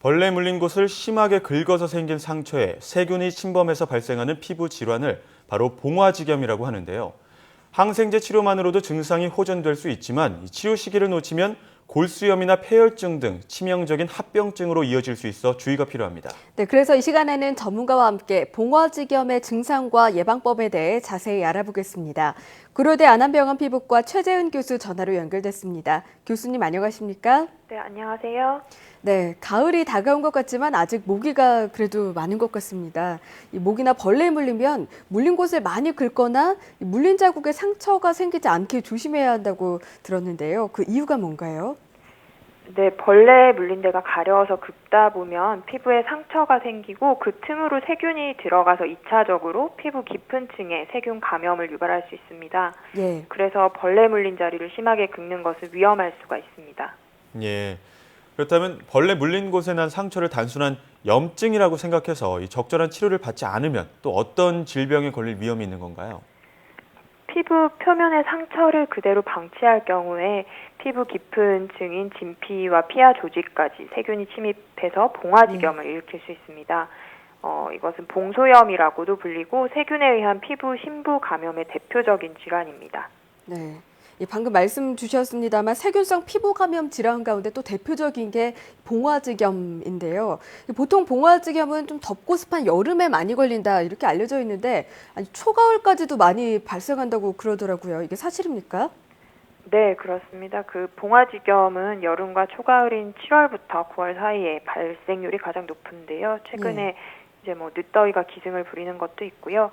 벌레 물린 곳을 심하게 긁어서 생긴 상처에 세균이 침범해서 발생하는 피부 질환을 바로 봉화지겸이라고 하는데요. 항생제 치료만으로도 증상이 호전될 수 있지만 치료 시기를 놓치면 골수염이나 폐혈증 등 치명적인 합병증으로 이어질 수 있어 주의가 필요합니다. 네, 그래서 이 시간에는 전문가와 함께 봉화지겸의 증상과 예방법에 대해 자세히 알아보겠습니다. 구로대 안암병원 피부과 최재은 교수 전화로 연결됐습니다. 교수님 안녕하십니까? 네, 안녕하세요. 네, 가을이 다가온 것 같지만 아직 모기가 그래도 많은 것 같습니다. 이 모기나 벌레에 물리면 물린 곳을 많이 긁거나 물린 자국에 상처가 생기지 않게 조심해야 한다고 들었는데요. 그 이유가 뭔가요? 네, 벌레에 물린 데가 가려워서 긁다 보면 피부에 상처가 생기고 그 틈으로 세균이 들어가서 2차적으로 피부 깊은 층에 세균 감염을 유발할 수 있습니다. 예. 그래서 벌레 물린 자리를 심하게 긁는 것은 위험할 수가 있습니다. 예. 그렇다면 벌레 물린 곳에 난 상처를 단순한 염증이라고 생각해서 이 적절한 치료를 받지 않으면 또 어떤 질병에 걸릴 위험이 있는 건가요? 피부 표면의 상처를 그대로 방치할 경우에 피부 깊은 층인 진피와 피하 조직까지 세균이 침입해서 봉화지겸을 일으킬 수 있습니다. 이것은 봉소염이라고도 불리고 세균에 의한 피부 심부 감염의 대표적인 질환입니다. 네. 방금 말씀 주셨습니다만 세균성 피부 감염 질환 가운데 또 대표적인 게 봉화지겸인데요. 보통 봉화지겸은 좀 덥고 습한 여름에 많이 걸린다 이렇게 알려져 있는데 아니, 초가을까지도 많이 발생한다고 그러더라고요. 이게 사실입니까? 네, 그렇습니다. 그 봉화지겸은 여름과 초가을인 7월부터 9월 사이에 발생률이 가장 높은데요. 최근에 이제 늦더위가 기승을 부리는 것도 있고요.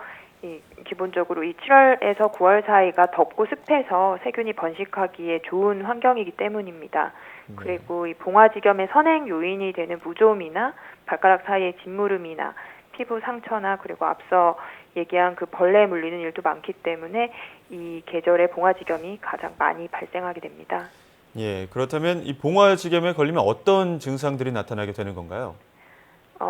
기본적으로 이 7월에서 9월 사이가 덥고 습해서 세균이 번식하기에 좋은 환경이기 때문입니다. 그리고 이 봉화지겸의 선행 요인이 되는 무좀이나 발가락 사이의 짓무름이나 피부 상처나 그리고 앞서 얘기한 그 벌레에 물리는 일도 많기 때문에 이 계절에 봉화지겸이 가장 많이 발생하게 됩니다. 예. 그렇다면 이 봉화지겸에 걸리면 어떤 증상들이 나타나게 되는 건가요?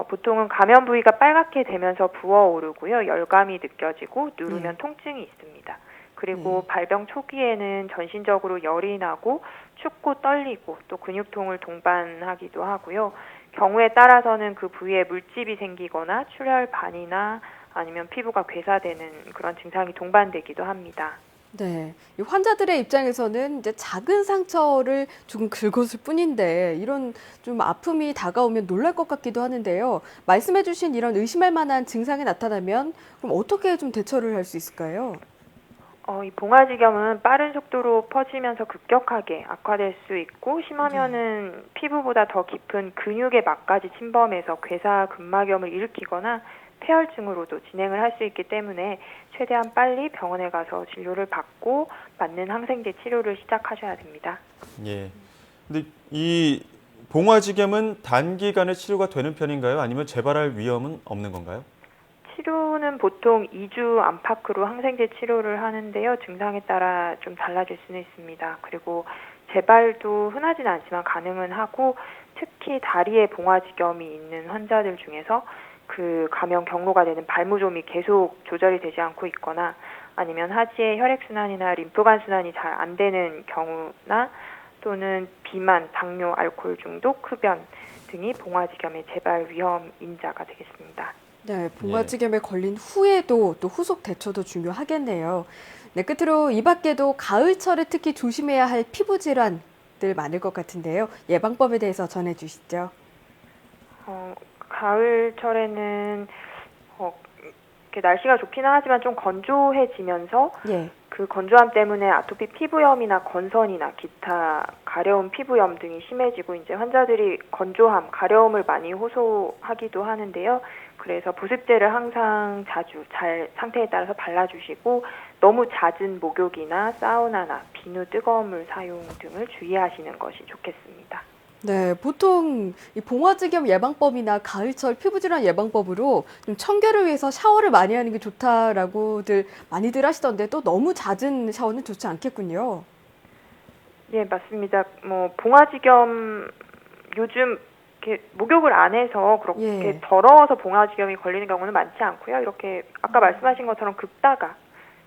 보통은 감염 부위가 빨갛게 되면서 부어오르고요. 열감이 느껴지고 누르면 통증이 있습니다. 그리고 발병 초기에는 전신적으로 열이 나고 춥고 떨리고 또 근육통을 동반하기도 하고요. 경우에 따라서는 그 부위에 물집이 생기거나 출혈 반이나 아니면 피부가 괴사되는 그런 증상이 동반되기도 합니다. 네. 이 환자들의 입장에서는 이제 작은 상처를 조금 긁었을 뿐인데 이런 좀 아픔이 다가오면 놀랄 것 같기도 하는데요. 말씀해주신 이런 의심할 만한 증상이 나타나면 그럼 어떻게 좀 대처를 할 수 있을까요? 이 봉화지겸은 빠른 속도로 퍼지면서 급격하게 악화될 수 있고 심하면은 피부보다 더 깊은 근육의 막까지 침범해서 괴사 근막염을 일으키거나 폐혈증으로도 진행을 할 수 있기 때문에 최대한 빨리 병원에 가서 진료를 받고 맞는 항생제 치료를 시작하셔야 됩니다. 예. 근데 이 봉화지겸은 단기간에 치료가 되는 편인가요? 아니면 재발할 위험은 없는 건가요? 치료는 보통 2주 안팎으로 항생제 치료를 하는데요. 증상에 따라 좀 달라질 수는 있습니다. 그리고 재발도 흔하진 않지만 가능은 하고 특히 다리에 봉화지겸이 있는 환자들 중에서 그 감염 경로가 되는 발무좀이 계속 조절이 되지 않고 있거나 아니면 하지의 혈액순환이나 림프관 순환이 잘 안 되는 경우나 또는 비만, 당뇨, 알코올 중독, 흡연 등이 봉화지겸의 재발 위험 인자가 되겠습니다. 네, 봉화지겸에 걸린 후에도 또 후속 대처도 중요하겠네요. 네, 끝으로 이 밖에도 가을철에 특히 조심해야 할 피부 질환들 많을 것 같은데요. 예방법에 대해서 전해주시죠. 가을철에는 이렇게 날씨가 좋기는 하지만 좀 건조해지면서 그 건조함 때문에 아토피 피부염이나 건선이나 기타 가려운 피부염 등이 심해지고 이제 환자들이 건조함, 가려움을 많이 호소하기도 하는데요. 그래서 보습제를 항상 자주 잘 상태에 따라서 발라주시고 너무 잦은 목욕이나 사우나나 비누 뜨거운 물 사용 등을 주의하시는 것이 좋겠습니다. 네, 보통 이 봉화지겸 예방법이나 가을철 피부질환 예방법으로 좀 청결을 위해서 샤워를 많이 하는 게 좋다라고들 많이들 하시던데 또 너무 잦은 샤워는 좋지 않겠군요. 네, 맞습니다. 봉화지겸 요즘 이렇게 목욕을 안 해서 그렇게 더러워서 봉화지겸이 걸리는 경우는 많지 않고요. 이렇게 아까 말씀하신 것처럼 긁다가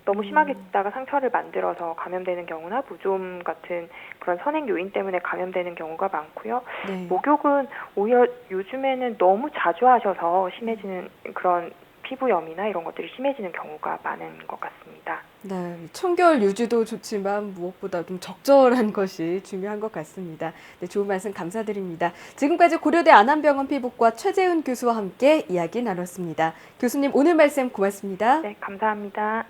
너무 심하게 붓다가 상처를 만들어서 감염되는 경우나 무좀 같은 그런 선행 요인 때문에 감염되는 경우가 많고요. 네. 목욕은 오히려 요즘에는 너무 자주 하셔서 심해지는 그런 피부염이나 이런 것들이 심해지는 경우가 많은 것 같습니다. 네, 청결 유지도 좋지만 무엇보다 좀 적절한 것이 중요한 것 같습니다. 네, 좋은 말씀 감사드립니다. 지금까지 고려대 안암병원 피부과 최재은 교수와 함께 이야기 나눴습니다. 교수님 오늘 말씀 고맙습니다. 네, 감사합니다.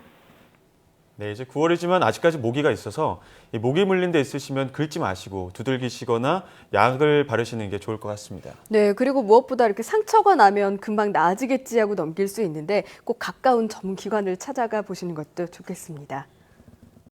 네, 이제 9월이지만 아직까지 모기가 있어서 이 모기 물린 데 있으시면 긁지 마시고 두들기시거나 약을 바르시는 게 좋을 것 같습니다. 네, 그리고 무엇보다 이렇게 상처가 나면 금방 나아지겠지 하고 넘길 수 있는데 꼭 가까운 전문기관을 찾아가 보시는 것도 좋겠습니다.